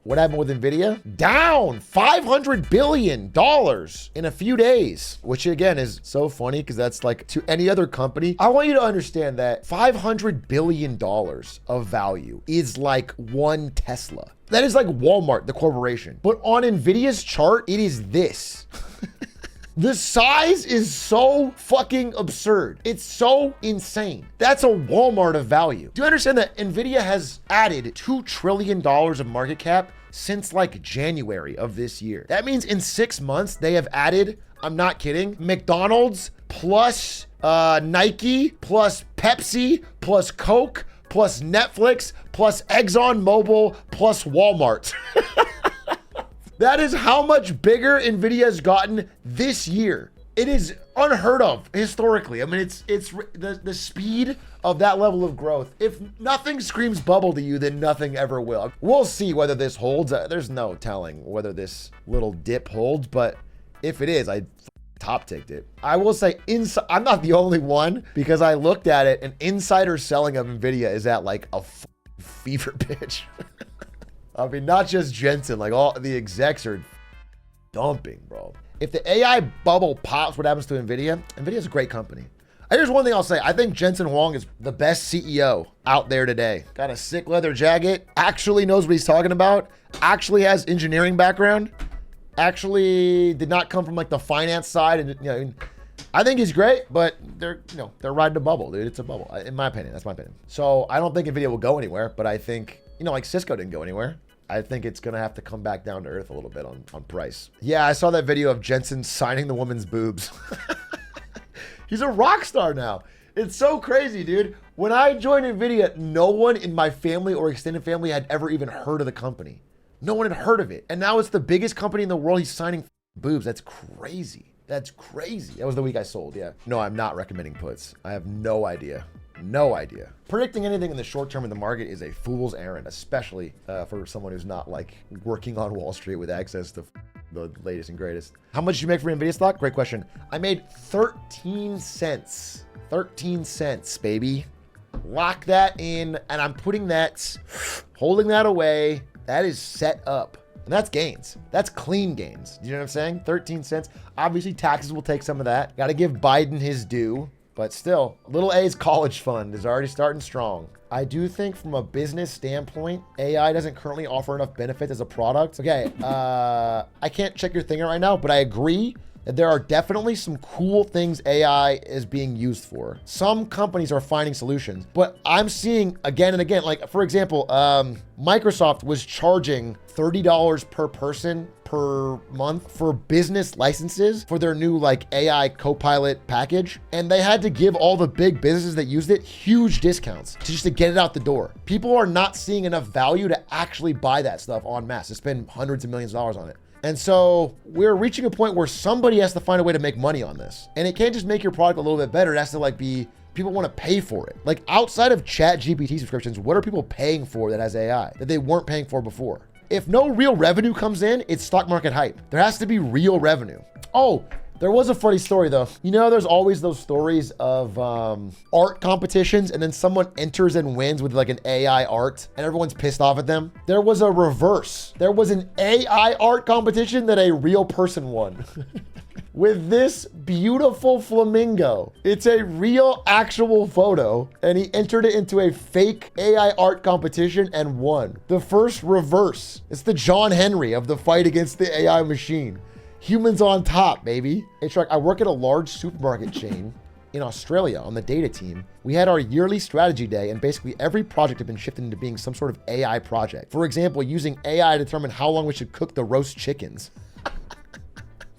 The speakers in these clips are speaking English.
What happened with NVIDIA? Down $500 billion in a few days, which again is so funny because that's like to any other company. I want you to understand that $500 billion of value is like one Tesla. That is like Walmart, the corporation. But on NVIDIA's chart, it is this. The size is so fucking absurd. It's so insane. That's a Walmart of value. Do you understand that NVIDIA has added $2 trillion of market cap since like January of this year? That means in 6 months, they have added, I'm not kidding, McDonald's plus Nike plus Pepsi plus Coke plus Netflix plus ExxonMobil plus Walmart. That is how much bigger NVIDIA has gotten this year. It is unheard of historically. I mean, it's the speed of that level of growth. If nothing screams bubble to you, then nothing ever will. We'll see whether this holds. There's no telling whether this little dip holds, but if it is, I top ticked it. I will say I'm not the only one because I looked at it and insider selling of NVIDIA is at like a fever pitch. I mean, not just Jensen, like all the execs are dumping, bro. If the AI bubble pops, what happens to NVIDIA? NVIDIA's a great company. Here's one thing I'll say. I think Jensen Huang is the best CEO out there today. Got a sick leather jacket, actually knows what he's talking about, actually has engineering background, actually did not come from like the finance side. And, you know, I think he's great, but they're riding a bubble, dude. It's a bubble, in my opinion. That's my opinion. So I don't think NVIDIA will go anywhere, but I think, like Cisco didn't go anywhere. I think it's going to have to come back down to earth a little bit on price. Yeah, I saw that video of Jensen signing the woman's boobs. He's a rock star now. It's so crazy, dude. When I joined NVIDIA, no one in my family or extended family had ever even heard of the company. No one had heard of it. And now it's the biggest company in the world. He's signing boobs. That's crazy. That's crazy. That was the week I sold, yeah. No, I'm not recommending puts. I have no idea. No idea. Predicting anything in the short term in the market is a fool's errand, especially for someone who's not like working on Wall Street with access to the latest and greatest. How much did you make for NVIDIA stock? Great question. I made 13 cents. 13 cents, baby. Lock that in, and I'm putting that, holding that away. That is set up. And that's gains. That's clean gains. You know what I'm saying? 13 cents. Obviously, taxes will take some of that. Got to give Biden his due. But still, little A's college fund is already starting strong. I do think from a business standpoint, AI doesn't currently offer enough benefits as a product. Okay, I can't check your thing right now, but I agree that there are definitely some cool things AI is being used for. Some companies are finding solutions, but I'm seeing again and again, like for example, Microsoft was charging $30 per person per month for business licenses for their new like AI Copilot package. And they had to give all the big businesses that used it huge discounts just to get it out the door. People are not seeing enough value to actually buy that stuff en masse, to spend hundreds of millions of dollars on it. And so we're reaching a point where somebody has to find a way to make money on this. And it can't just make your product a little bit better. It has to like be, people want to pay for it. Like outside of Chat GPT subscriptions, what are people paying for that has AI that they weren't paying for before? If no real revenue comes in, it's stock market hype. There has to be real revenue. Oh, there was a funny story though. You know, there's always those stories of art competitions and then someone enters and wins with like an AI art and everyone's pissed off at them. There was a reverse. There was an AI art competition that a real person won. With this beautiful flamingo. It's a real actual photo and he entered it into a fake AI art competition and won. The first reverse. It's the John Henry of the fight against the AI machine. Humans on top, baby. Hey, Shrek, I work at a large supermarket chain in Australia on the data team. We had our yearly strategy day and basically every project had been shifted into being some sort of AI project. For example, using AI to determine how long we should cook the roast chickens.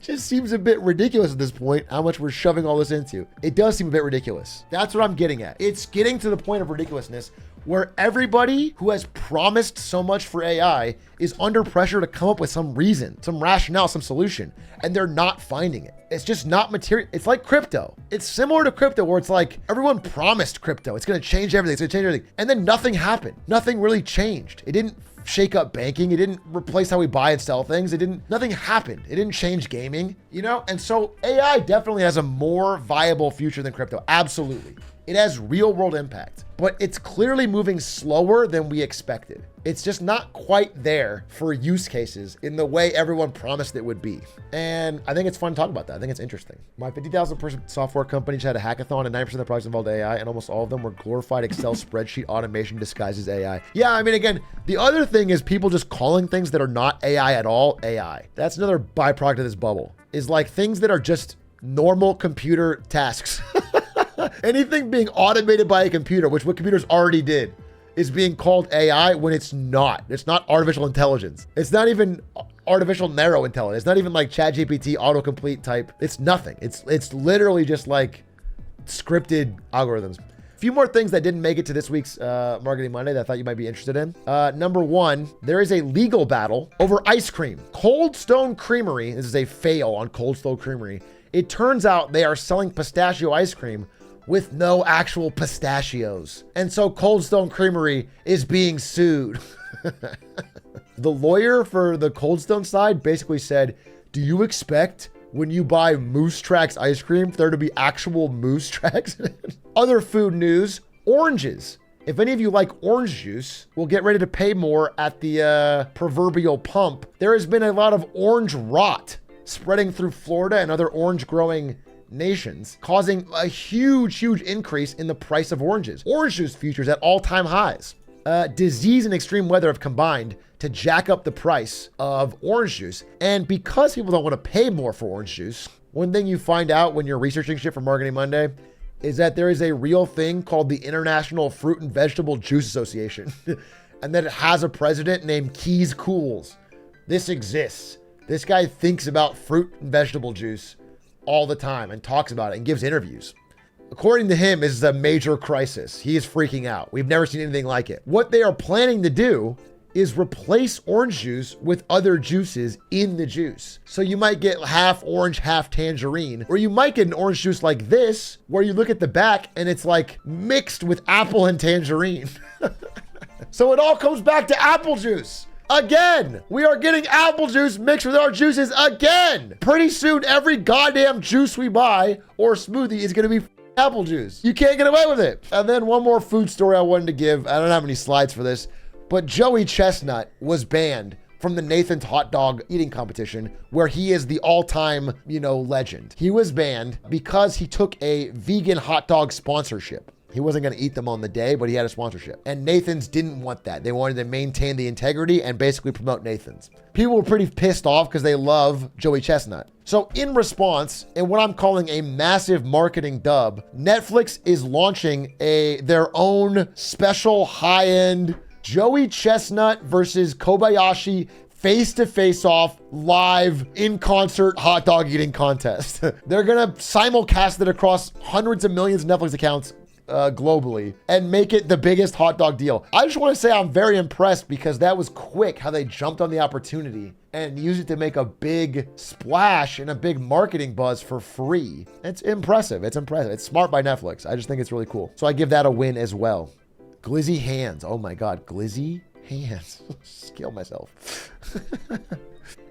Just seems a bit ridiculous at this point, how much we're shoving all this into. It does seem a bit ridiculous. That's what I'm getting at. It's getting to the point of ridiculousness where everybody who has promised so much for AI is under pressure to come up with some reason, some rationale, some solution, and they're not finding it. It's just not material. It's like crypto. It's similar to crypto where it's like everyone promised crypto. It's going to change everything. It's going to change everything. And then nothing happened. Nothing really changed. It didn't shake up banking. It didn't replace how we buy and sell things. Nothing happened. It didn't change gaming, you know? And so AI definitely has a more viable future than crypto. Absolutely. It has real world impact, but it's clearly moving slower than we expected. It's just not quite there for use cases in the way everyone promised it would be. And I think it's fun to talk about that. I think it's interesting. My 50,000 person software company just had a hackathon and 90% of the products involved AI, and almost all of them were glorified Excel spreadsheet automation disguised as AI. Yeah, I mean, again, the other thing is people just calling things that are not AI at all AI. That's another byproduct of this bubble, is like things that are just normal computer tasks. Anything being automated by a computer, which what computers already did, is being called AI when it's not. It's not artificial intelligence. It's not even artificial narrow intelligence. It's not even like ChatGPT autocomplete type. It's nothing. It's literally just like scripted algorithms. A few more things that didn't make it to this week's Marketing Monday that I thought you might be interested in. Number one, there is a legal battle over ice cream. Cold Stone Creamery, this is a fail on Cold Stone Creamery. It turns out they are selling pistachio ice cream with no actual pistachios. And so Cold Stone Creamery is being sued. The lawyer for the Cold Stone side basically said, do you expect when you buy Moose Tracks ice cream, there to be actual Moose Tracks? Other food news, oranges. If any of you like orange juice, we'll get ready to pay more at the proverbial pump. There has been a lot of orange rot spreading through Florida and other orange growing nations, causing a huge increase in the price of oranges. Orange juice futures at all-time highs. Disease and extreme weather have combined to jack up the price of orange juice. And because people don't want to pay more for orange juice, one thing you find out when you're researching shit for Marketing Monday is that there is a real thing called the International Fruit and Vegetable Juice Association, and that it has a president named Keys Cools. This exists. This guy thinks about fruit and vegetable juice all the time and talks about it and gives interviews. According to him, this is a major crisis. He is freaking out. We've never seen anything like it. What they are planning to do is replace orange juice with other juices in the juice. So you might get half orange, half tangerine, or you might get an orange juice like this, where you look at the back and it's like mixed with apple and tangerine. So it all comes back to apple juice. Again, we are getting apple juice mixed with our juices again. Pretty soon, every goddamn juice we buy or smoothie is gonna be apple juice. You can't get away with it. And then one more food story I wanted to give. I don't have any slides for this, but Joey Chestnut was banned from the Nathan's hot dog eating competition, where he is the all-time, legend. He was banned because he took a vegan hot dog sponsorship. He wasn't going to eat them on the day, but he had a sponsorship. And Nathan's didn't want that. They wanted to maintain the integrity and basically promote Nathan's. People were pretty pissed off because they love Joey Chestnut. So in response, in what I'm calling a massive marketing dub, Netflix is launching their own special high-end Joey Chestnut versus Kobayashi face-to-face off live in-concert hot dog eating contest. They're going to simulcast it across hundreds of millions of Netflix accounts globally and make it the biggest hot dog deal. I just want to say I'm very impressed because that was quick how they jumped on the opportunity and used it to make a big splash and a big marketing buzz for free. It's impressive. It's impressive. It's smart by Netflix. I just think it's really cool. So I give that a win as well. Glizzy hands. Oh my God. Glizzy hands. Scale myself.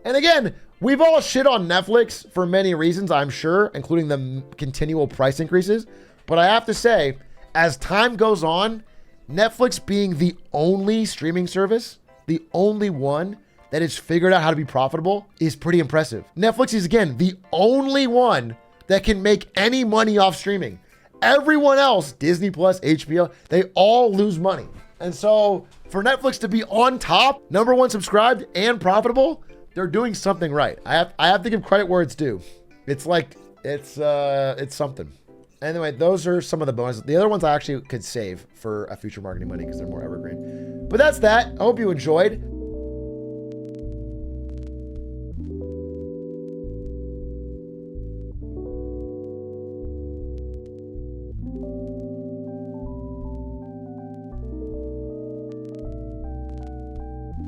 And again, we've all shit on Netflix for many reasons, I'm sure, including the continual price increases. But I have to say, as time goes on, Netflix being the only streaming service, the only one that has figured out how to be profitable, is pretty impressive. Netflix is, again, the only one that can make any money off streaming. Everyone else, Disney Plus, HBO, they all lose money. And so for Netflix to be on top, number one subscribed and profitable, they're doing something right. I have to give credit where it's due. It's something. Anyway, those are some of the bonuses. The other ones I actually could save for a future Marketing Monday because they're more evergreen. But that's that. I hope you enjoyed.